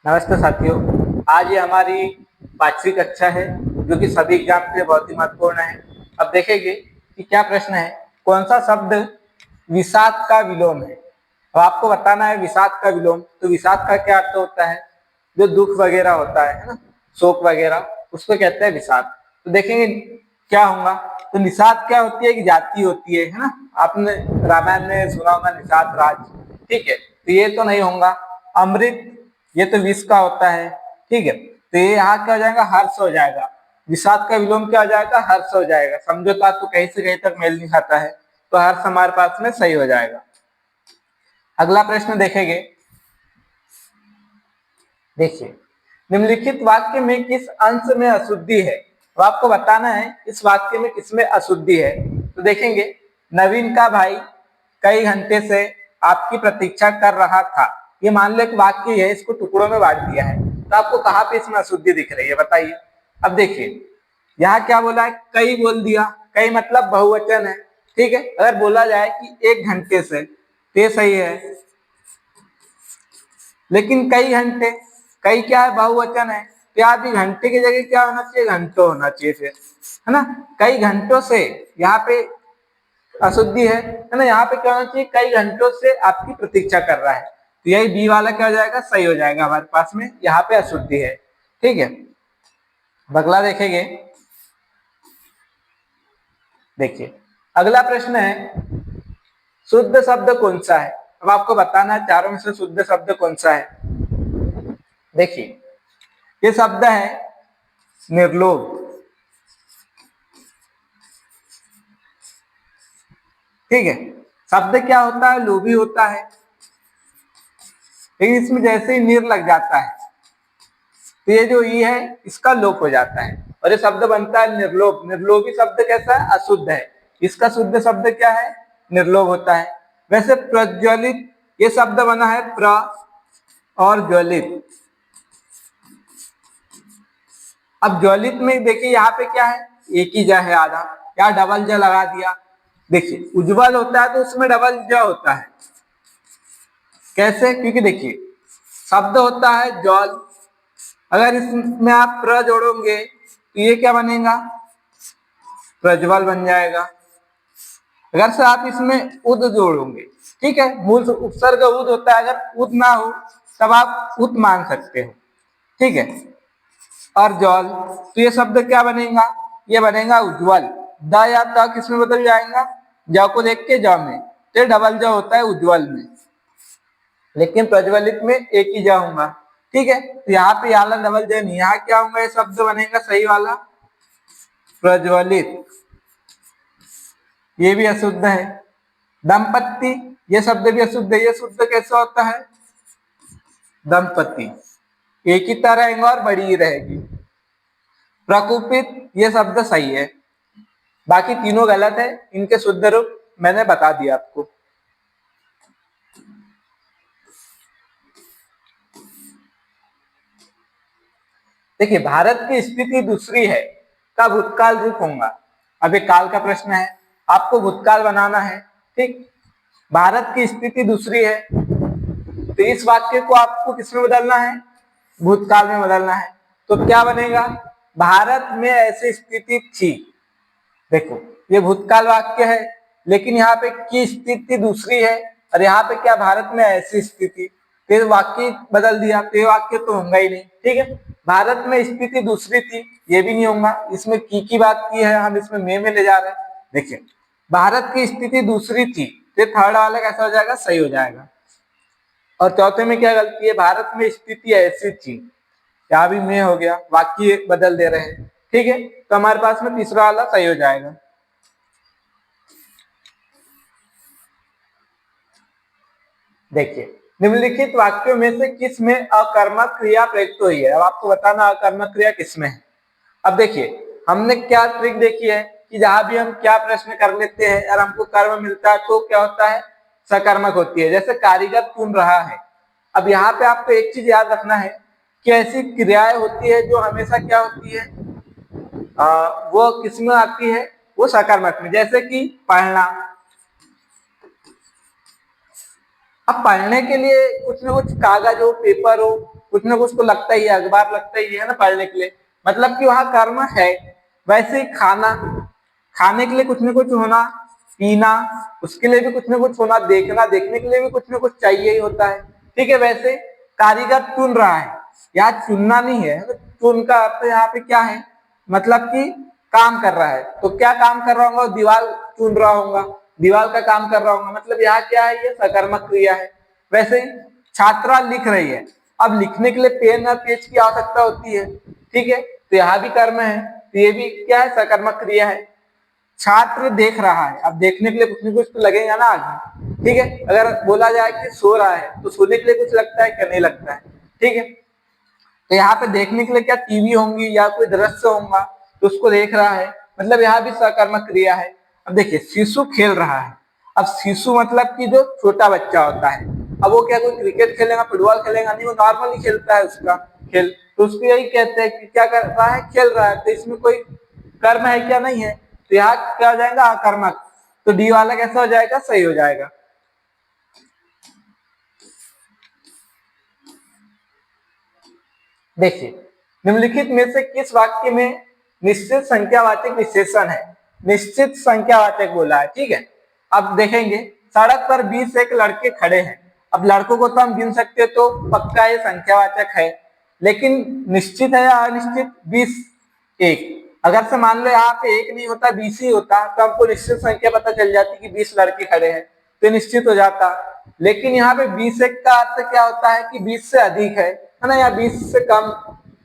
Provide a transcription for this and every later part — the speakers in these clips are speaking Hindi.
नमस्ते साथियों। आज ये हमारी 5वीं कक्षा है जो कि सभी एग्जाम के लिए बहुत ही महत्वपूर्ण है। अब देखेंगे कि क्या प्रश्न है, कौन सा शब्द विषाद का विलोम है। अब आपको बताना है विषाद का विलोम। तो विषाद का क्या अर्थ होता है, जो दुख वगैरह होता है ना, शोक वगैरह, उसको कहते हैं विषाद। तो देखेंगे क्या होगा। तो निषाद क्या होती है कि जाति होती है ना। आपने रामायण में सुना होगा निषाद राज, ठीक है। तो ये तो नहीं होगा। अमृत, ये तो विष का होता है, ठीक है। तो ये यहाँ क्या हो जाएगा, हर्ष हो जाएगा। विषाद का विलोम क्या हो जाएगा, हर्ष हो जाएगा। समझौता तो कहीं से कहीं तक मेल नहीं खाता है, तो हर्ष हमारे पास में सही हो जाएगा। अगला प्रश्न देखेंगे। देखिए, निम्नलिखित वाक्य में किस अंश में अशुद्धि है। तो आपको बताना है इस वाक्य में किसमें अशुद्धि है। तो देखेंगे, नवीन का भाई कई घंटे से आपकी प्रतीक्षा कर रहा था। ये मान लो एक वाक्य है, इसको टुकड़ों में बांट दिया है। तो आपको कहाँ पे इसमें अशुद्धि दिख रही है बताइए। अब देखिए, यहाँ क्या बोला है, कई बोल दिया। कई मतलब बहुवचन है, ठीक है। अगर बोला जाए कि 1 घंटे से, तो ये सही है। लेकिन कई घंटे, कई क्या है, बहुवचन है। क्या भी घंटे की जगह क्या होना चाहिए, घंटों होना चाहिए फिर, है ना। कई घंटों से यहाँ पे अशुद्धि है ना। यहाँ पे क्या होना चाहिए, कई घंटों से आपकी प्रतीक्षा कर रहा है। तो यही बी वाला क्या हो जाएगा, सही हो जाएगा हमारे पास में। यहाँ पे अशुद्धि है, ठीक है। अगला देखेंगे। देखिए, अगला प्रश्न है, शुद्ध शब्द कौन सा है। अब आपको बताना है चारों में से शुद्ध शब्द कौन सा है। देखिए, ये शब्द है निर्लोभ, ठीक है। शब्द क्या होता है, लोभी होता है। लेकिन इसमें जैसे ही निर लग जाता है, तो ये जो ई है इसका लोप हो जाता है और ये शब्द बनता है निर्लोभ। निर्लोभी शब्द कैसा है, अशुद्ध है। इसका शुद्ध शब्द क्या है, निर्लोभ होता है। वैसे प्रज्वलित, ये शब्द बना है प्र और ज्वलित। अब ज्वलित में देखिए यहाँ पे क्या है, एक ही ज है आधा, या डबल ज लगा दिया। देखिए, उज्जवल होता है तो उसमें डबल ज होता है। कैसे, क्योंकि देखिए शब्द होता है ज्वल, अगर इसमें आप प्र जोड़ोगे तो ये क्या बनेगा, प्रज्वल बन जाएगा। अगर से आप इसमें उद जोड़ोगे, ठीक है, मूल उपसर्ग उद होता है, अगर उद ना हो तब आप उत मान सकते हो, ठीक है। और जल, तो ये शब्द क्या बनेगा, ये बनेगा उज्जवल। द या त किसमें बदल जाएगा, ज को देख के ज में, तो डबल ज होता है उज्जवल में। लेकिन प्रज्वलित में एक ही ज होगा, ठीक है। तो यहाँ पे वाला डबल ज नहीं, यहाँ क्या होगा, ये शब्द बनेगा सही वाला प्रज्वलित। ये भी अशुद्ध है। दंपत्ति, ये शब्द भी अशुद्ध है। ये शुद्ध कैसा होता है, दंपति, एक ही तरह रहेंगे और बड़ी ही रहेगी। प्रकुपित, ये शब्द सही है। बाकी तीनों गलत है, इनके शुद्ध रूप मैंने बता दिया आपको। देखिए, भारत की स्थिति दूसरी है का भूतकाल रूप होगा। अब एक काल का प्रश्न है, आपको भूतकाल बनाना है, ठीक। भारत की स्थिति दूसरी है, तो इस वाक्य को आपको किसमें बदलना है, भूतकाल में बदलना है। तो क्या बनेगा, भारत में ऐसी स्थिति थी। देखो, ये भूतकाल वाक्य है, लेकिन यहाँ पे की स्थिति दूसरी है, और यहाँ पे क्या, भारत में ऐसी स्थिति, तो वाक्य बदल दिया, तो ये वाक्य तो होगा ही नहीं, ठीक है। भारत में स्थिति दूसरी थी, ये भी नहीं होगा। इसमें की बात की है, हम इसमें में ले जा रहे हैं। देखिए, भारत की स्थिति दूसरी थी, तो थर्ड वाला कैसा हो जाएगा, सही हो जाएगा। और चौथे में क्या गलती है, भारत में स्थिति ऐसी थी, यहाँ भी में हो गया, वाक्य बदल दे रहे हैं, ठीक है। तो हमारे पास में तीसरा वाला सही हो जाएगा। देखिए, निम्नलिखित वाक्यों में से किस में अकर्मक क्रिया प्रयुक्त हुई है। अब आपको बताना अकर्मक क्रिया किसमें है। अब देखिए, हमने क्या ट्रिक देखी है कि जहां भी हम क्या प्रश्न कर लेते हैं और हमको कर्म मिलता है तो क्या होता है, सकर्मक होती है। जैसे कारीगर चुन रहा है। अब यहाँ पे आपको एक चीज याद रखना है कि ऐसी क्रियाएं होती है जो हमेशा क्या होती है, वो किसमें आती है, वो सकर्मक में। जैसे कि पढ़ना, अब पढ़ने के लिए कुछ ना कुछ कागज हो, पेपर हो, कुछ ना कुछ तो लगता ही है, अखबार लगता ही है ना पढ़ने के लिए, मतलब कि वहां कर्म है। वैसे ही खाना, खाने के लिए कुछ ना कुछ होना, पीना उसके लिए भी कुछ ना कुछ होना, देखना देखने के लिए भी कुछ ना कुछ चाहिए ही होता है। ठीक है, वैसे कारीगर चुन रहा है, यहाँ चुनना नहीं है, चुन का अर्थ यहाँ पे क्या है, मतलब कि काम कर रहा है। तो क्या काम कर रहा होगा, दीवार चुन रहा होगा, दीवार का काम कर रहा होगा, मतलब यहाँ क्या है, ये सकर्मक क्रिया है। वैसे ही छात्रा लिख रही है, अब लिखने के लिए पेन और पेज की आवश्यकता होती है। ठीक है, तो यहाँ भी कर्म है, तो ये भी क्या है, सकर्मक क्रिया है। छात्र देख रहा है, अब देखने के लिए कुछ न कुछ तो लगेगा ना आगे। ठीक है, अगर बोला जाए कि सो रहा है तो सोने के लिए कुछ लगता है क्या, नहीं लगता है। ठीक है, तो यहाँ पे देखने के लिए क्या टीवी होंगी या कोई दृश्य होगा, तो उसको देख रहा है, मतलब यहाँ भी सकर्मक क्रिया है। अब देखिए शिशु खेल रहा है, अब शिशु मतलब कि जो छोटा बच्चा होता है, अब वो क्या कोई क्रिकेट खेलेगा, फुटबॉल खेलेगा, नहीं, वो नॉर्मली खेलता है उसका खेल, तो उसको यही कहते हैं कि क्या कर रहा है, खेल रहा है, तो इसमें कोई कर्म है क्या, नहीं है, तो यहाँ क्या हो जाएगा, अकर्मक। तो डी वाला कैसा हो जाएगा, सही हो जाएगा। देखिए निम्नलिखित में से किस वाक्य में निश्चित संख्यावाचक विशेषण है, निश्चित संख्यावाचक बोला है। ठीक है, अब देखेंगे सड़क पर 20 एक लड़के खड़े हैं, अब लड़कों को तो हम गिन सकते तो पक्का ये संख्यावाचक है, लेकिन निश्चित है या अनिश्चित, 20 एक, अगर से मान लो यहाँ पे एक नहीं होता 20 ही होता तो हमको निश्चित संख्या पता चल जाती कि 20 लड़के खड़े हैं, तो निश्चित हो जाता। लेकिन यहाँ पे 20 एक का अर्थ क्या होता है कि 20 से अधिक है ना, या 20 से कम,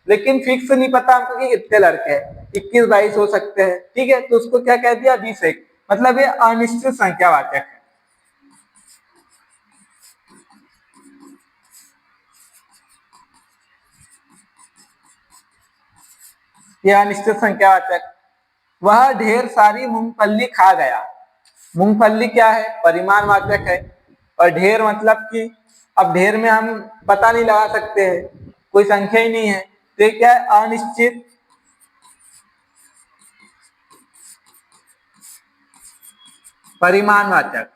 लेकिन फिक्स नहीं पता हमको कि कितने लड़के हैं, 21-22 हो सकते हैं। ठीक है, तो उसको क्या कह दिया, 20 एक, मतलब ये अनिश्चित संख्यावाचक है। ये अनिश्चित संख्यावाचक। वह ढेर सारी मूंगफली खा गया, मूंगफली क्या है, परिमाणवाचक है, और ढेर मतलब कि अब ढेर में हम पता नहीं लगा सकते हैं, कोई संख्या ही नहीं है, तो ये क्या है, अनिश्चित परिमाणवाचक,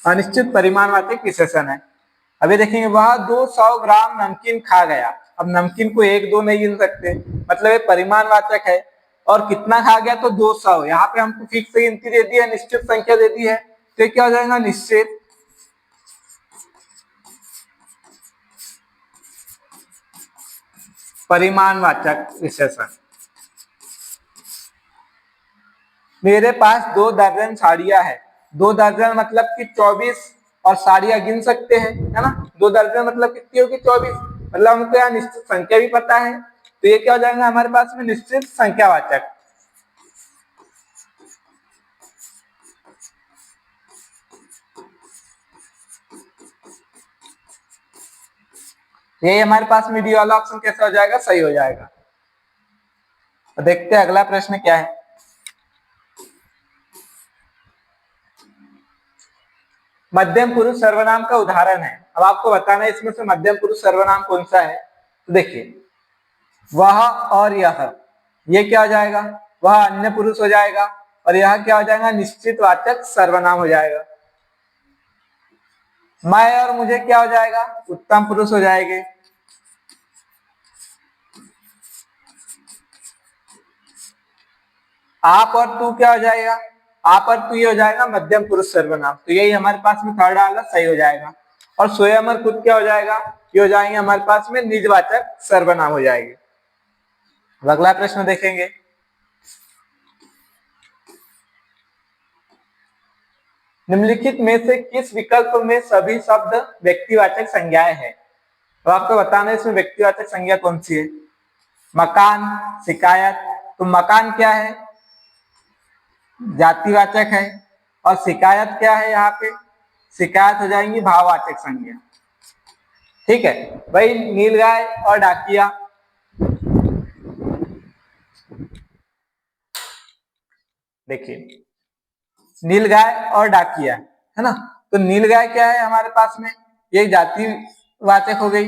अनिश्चित परिमाणवाचक विशेषण है। अभी देखेंगे वह 200 ग्राम नमकीन खा गया, अब नमकीन को एक दो नहीं गिन सकते, मतलब ये परिमाणवाचक है, और कितना खा गया, तो 200, यहाँ पे हमको फिक्स गिनती दे दी है, निश्चित संख्या दे दी है, तो क्या हो जाएगा, निश्चित परिमाणवाचक विशेषण। मेरे पास 2 दर्जन साड़ियां है, 2 दर्जन मतलब कि 24, और साड़ियां गिन सकते हैं, है ना, 2 दर्जन मतलब कितनी होगी, 24, मतलब हमको यहाँ निश्चित संख्या भी पता है, तो ये क्या हो जाएगा हमारे पास में, निश्चित संख्यावाचक। ये हमारे पास में डी वाला ऑप्शन कैसा हो जाएगा, सही हो जाएगा। तो देखते हैं अगला प्रश्न क्या है। मध्यम पुरुष सर्वनाम का उदाहरण है, अब आपको बताना है इसमें से मध्यम पुरुष सर्वनाम कौन सा है। तो देखिए वह और यह, ये क्या हो जाएगा, वह अन्य पुरुष हो जाएगा, और यह क्या हो जाएगा, निश्चित वाचक सर्वनाम हो जाएगा। मैं और मुझे क्या हो जाएगा, उत्तम पुरुष हो जाएंगे। आप और तू क्या हो जाएगा, आप और तू ये हो जाएगा मध्यम पुरुष सर्वनाम, तो यही हमारे पास में थर्ड वाला सही हो जाएगा। और स्वयं और खुद क्या हो जाएगा, ये हो जाएंगे हमारे पास में निजवाचक सर्वनाम हो जाएंगे। अगला प्रश्न देखेंगे। निम्नलिखित में से किस विकल्प में सभी शब्द व्यक्तिवाचक संज्ञाएं हैं, तो आपको बताना है इसमें व्यक्तिवाचक संज्ञा कौन सी है। मकान, शिकायत, तो मकान क्या है, जातिवाचक है, और शिकायत क्या है, यहाँ पे शिकायत हो जाएंगी भाववाचक संज्ञा। ठीक है भाई, नीलगाय और डाकिया, देखिए नीलगाय और डाकिया है ना, तो नीलगाय क्या है हमारे पास में, ये जातिवाचक हो गई,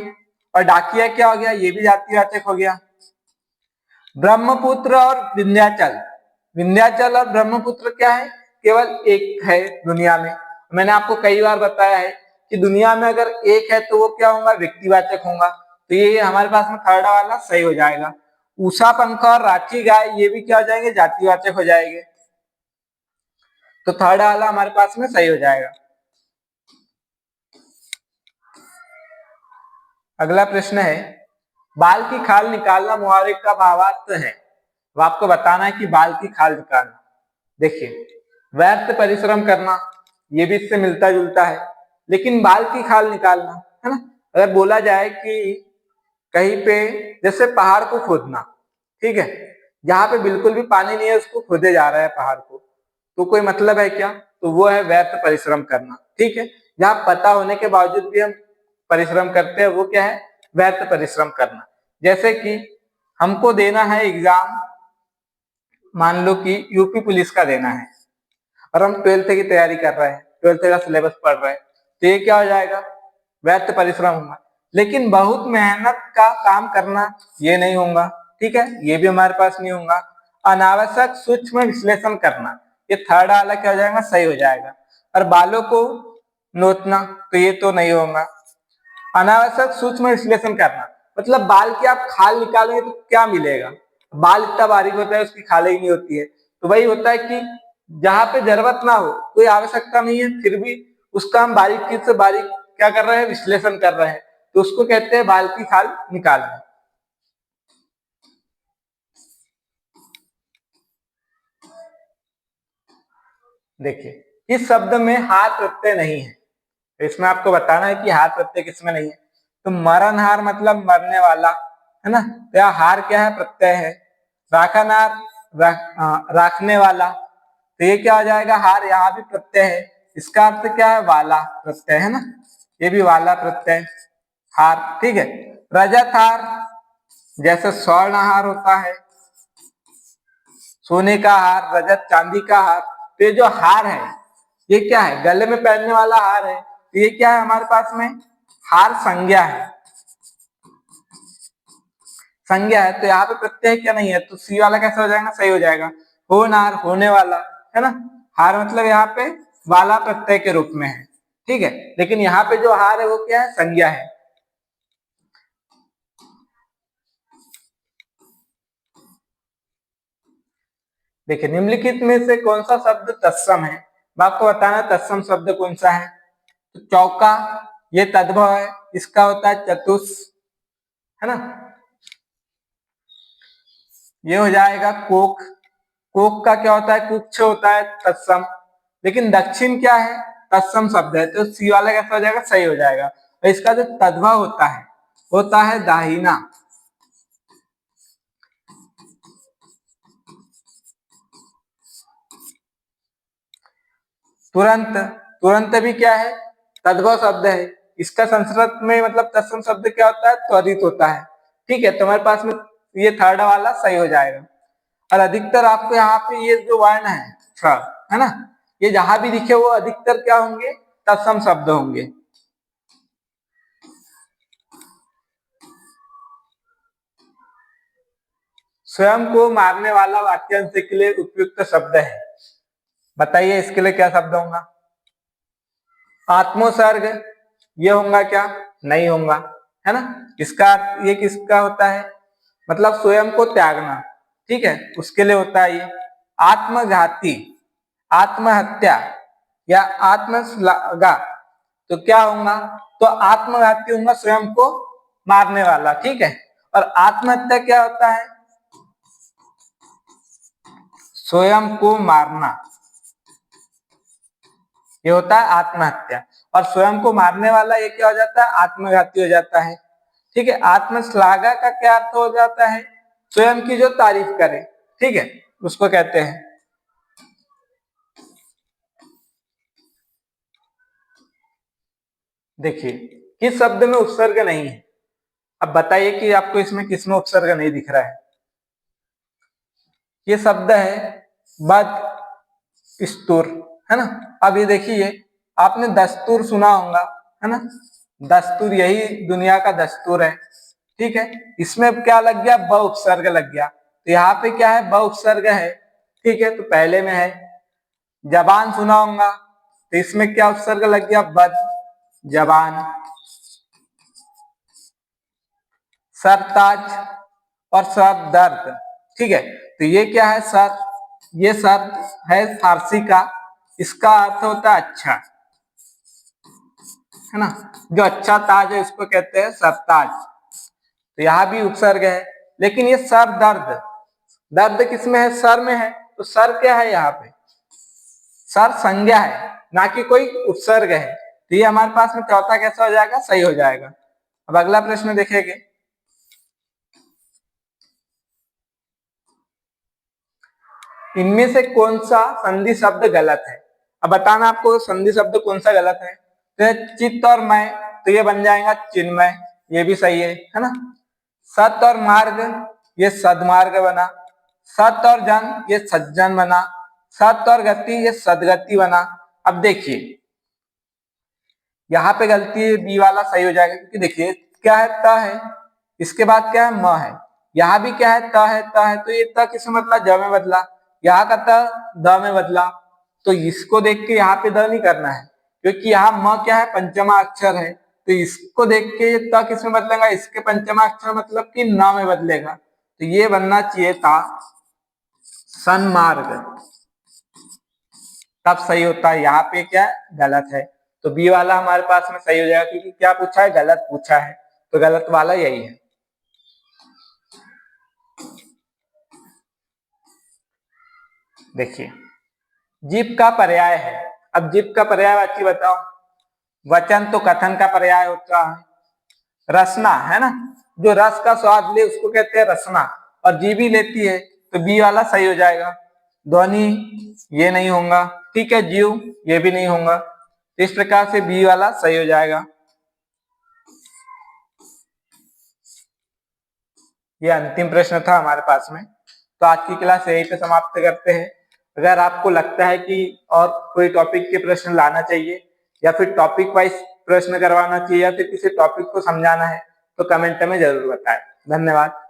और डाकिया क्या हो गया, ये भी जातिवाचक हो गया। ब्रह्मपुत्र और विंध्याचल, विंध्याचल और ब्रह्मपुत्र क्या है, केवल एक है दुनिया में। मैंने आपको कई बार बताया है कि दुनिया में अगर एक है तो वो क्या होगा, व्यक्तिवाचक होगा। तो ये हमारे पास में थर्ड वाला सही हो जाएगा। उषा पंखा और राठी गाय ये भी क्या हो जाएंगे, जातिवाचक हो जाएंगे। तो थर्ड वाला हमारे पास में सही हो जाएगा। अगला प्रश्न है, बाल की खाल निकालना मुहावरे का भावार्थ है। वो आपको बताना है कि बाल की खाल निकालना। देखिए, व्यर्थ परिश्रम करना ये भी इससे मिलता जुलता है, लेकिन बाल की खाल निकालना, है ना। अगर बोला जाए कि कहीं पे जैसे पहाड़ को खोदना, ठीक है, जहां पे बिल्कुल भी पानी नहीं है उसको खोदे जा रहा है पहाड़ को, तो कोई मतलब है क्या? तो वो है व्यर्थ परिश्रम करना, ठीक है। जहां पता होने के बावजूद भी हम परिश्रम करते हैं वो क्या है, व्यर्थ परिश्रम करना। जैसे कि हमको देना है एग्जाम, मान लो कि यूपी पुलिस का देना है और हम 12th की तैयारी कर रहे हैं, 12th का सिलेबस पढ़ रहे हैं, तो ये क्या हो जाएगा, व्यर्थ परिश्रम होगा। लेकिन बहुत मेहनत का काम करना ये नहीं होगा, ठीक है, ये भी हमारे पास नहीं होगा। अनावश्यक सूक्ष्म विश्लेषण करना, ये थर्ड वाला क्या हो जाएगा, सही हो जाएगा। और बालों को नोचना, तो ये तो नहीं होगा। अनावश्यक सूक्ष्म विश्लेषण करना मतलब बाल की आप खाल निकालेंगे तो क्या मिलेगा, बाल इतना बारीक होता है उसकी खाल ही नहीं होती है। तो वही होता है कि जहां पे जरूरत ना हो, कोई आवश्यकता नहीं है, फिर भी उसका हम बारीकी से बारीक क्या कर रहे हैं, विश्लेषण कर रहे हैं, तो उसको कहते हैं बाल की खाल निकालना। देखिए, इस शब्द में हार प्रत्यय नहीं है, तो इसमें आपको बताना है कि हार प्रत्यय किसमें नहीं है। तो मरणहार मतलब मरने वाला, है ना, तो यह हार क्या है, प्रत्यय है। राखनहार राखने वाला, तो ये क्या हो जाएगा, हार यहाँ भी प्रत्यय है, इसका अर्थ क्या है, वाला प्रत्यय, है ना, ये भी वाला प्रत्यय, हार, ठीक है। रजत हार, जैसे स्वर्ण हार होता है, सोने का हार, रजत चांदी का हार, तो ये जो हार है ये क्या है, गले में पहनने वाला हार है, तो ये क्या है हमारे पास में, हार संज्ञा है, संज्ञा है। तो यहाँ पे प्रत्यय क्या नहीं है, तो सी वाला कैसे हो जाएगा, सही हो जाएगा। होनहार, होने वाला, है ना, हार मतलब यहाँ पे वाला प्रत्यय के रूप में है, ठीक है। लेकिन यहाँ पे जो हार है वो क्या है, संज्ञा है। देखिए, निम्नलिखित में से कौन सा शब्द तत्सम है, मैं आपको बताना तत्सम शब्द कौन सा है। तो चौका, ये तद्भव है, इसका होता है चतुष, है ना, ये हो जाएगा कोक, कोक का क्या होता है, कुक्ष होता है, तत्सम। लेकिन दक्षिण क्या है, तत्सम शब्द है, तो सी वाला कैसा हो जाएगा, सही हो जाएगा। और इसका जो तद्भव होता है दाहिना। तुरंत, तुरंत भी क्या है, तद्भव शब्द है, इसका संस्कृत में मतलब तत्सम शब्द क्या होता है, त्वरित होता है, ठीक है। तुम्हारे पास में ये थर्ड वाला सही हो जाएगा। और अधिकतर आपको यहाँ पे ये जो वर्ण है छ, है ना, ये जहां भी दिखे वो अधिकतर क्या होंगे, तत्सम शब्द होंगे। स्वयं को मारने वाला वाक्यांश के लिए उपयुक्त शब्द है, बताइए इसके लिए क्या शब्द होगा। आत्मोसर्ग, ये होगा क्या, नहीं होगा, है ना। इसका ये किसका होता है, मतलब स्वयं को त्यागना, ठीक है, उसके लिए होता है ये। आत्मघाती, आत्महत्या या आत्मश्लाघा, तो क्या होगा, तो आत्मघाती होगा स्वयं को मारने वाला, ठीक है। और आत्महत्या क्या होता है, स्वयं को मारना, ये होता है आत्महत्या। और स्वयं को मारने वाला ये क्या हो जाता है, आत्मघाती हो जाता है, ठीक है। आत्मश्लाघा का क्या अर्थ हो जाता है, स्वयं की जो तारीफ करे, ठीक है, उसको कहते हैं। देखिए, किस शब्द में उपसर्ग नहीं है, अब बताइए कि आपको इसमें किसमें उपसर्ग नहीं दिख रहा है। ये शब्द है बद स्तूर, है ना। अब ये देखिए, आपने दस्तूर सुना होगा, है ना, दस्तूर यही दुनिया का दस्तूर है, ठीक है। इसमें क्या लग गया, ब उपसर्ग लग गया, तो यहाँ पे क्या है, ब उपसर्ग है, ठीक है, तो पहले में है। जबान सुना होगा, तो इसमें क्या उपसर्ग लग गया, बद, जबान, सरताज और सर दर्द। ठीक है, तो ये क्या है सर, ये सर है फारसी का, इसका अर्थ होता है अच्छा, है ना, जो अच्छा ताज है उसको कहते हैं सरताज। तो यहाँ भी उपसर्ग है, लेकिन ये सर दर्द, दर्द किसमें है, सर में है, तो सर क्या है यहाँ पे, सर संज्ञा है ना कि कोई उपसर्ग है। तो ये हमारे पास में चौथा कैसा हो जाएगा, सही हो जाएगा। अब अगला प्रश्न देखेंगे, इनमें से कौन सा संधि शब्द गलत है। अब बताना आपको संधि शब्द कौन सा गलत है। तो चित्त और मैं, तो ये बन जाएगा चिन्मय, ये भी सही है ना। सत और मार्ग, ये सदमार्ग बना। सत और जन, ये सज्जन बना। सत और गति, ये सदगति बना। अब देखिए यहाँ पे गलती है, बी वाला सही हो जाएगा, क्योंकि देखिए क्या है, त है, इसके बाद क्या है, म है, यहाँ भी क्या है, त है, त है, तो ये त किस में बदला, ज में बदला, यहाँ का त द में बदला। तो इसको देख के यहाँ पे द नहीं करना है, क्योंकि यहाँ म क्या है, पंचमा अक्षर है, तो इसको देख के ये त किस में बदलेगा, इसके पंचमा अक्षर मतलब कि न में बदलेगा। तो ये बनना चाहिए था सन्मार्ग, तब सही होता है। यहाँ पे क्या गलत है, तो बी वाला हमारे पास में सही हो जाएगा, क्योंकि क्या पूछा है, गलत पूछा है, तो गलत वाला यही है। देखिए जीप का पर्याय है, अब जीप का पर्याय वाची बताओ। वचन तो कथन का पर्याय होता है। रसना है ना, जो रस का स्वाद ले उसको कहते हैं रसना, और जीभी लेती है, तो बी वाला सही हो जाएगा। ध्वनि, ये नहीं होगा, ठीक है। जीव, ये भी नहीं होगा, तो इस प्रकार से बी वाला सही हो जाएगा। ये अंतिम प्रश्न था हमारे पास में, तो आज की क्लास यहीं पे समाप्त करते हैं। अगर आपको लगता है कि और कोई टॉपिक के प्रश्न लाना चाहिए, या फिर टॉपिक वाइज प्रश्न करवाना चाहिए, या फिर किसी टॉपिक को समझाना है, तो कमेंट में जरूर बताएं। धन्यवाद।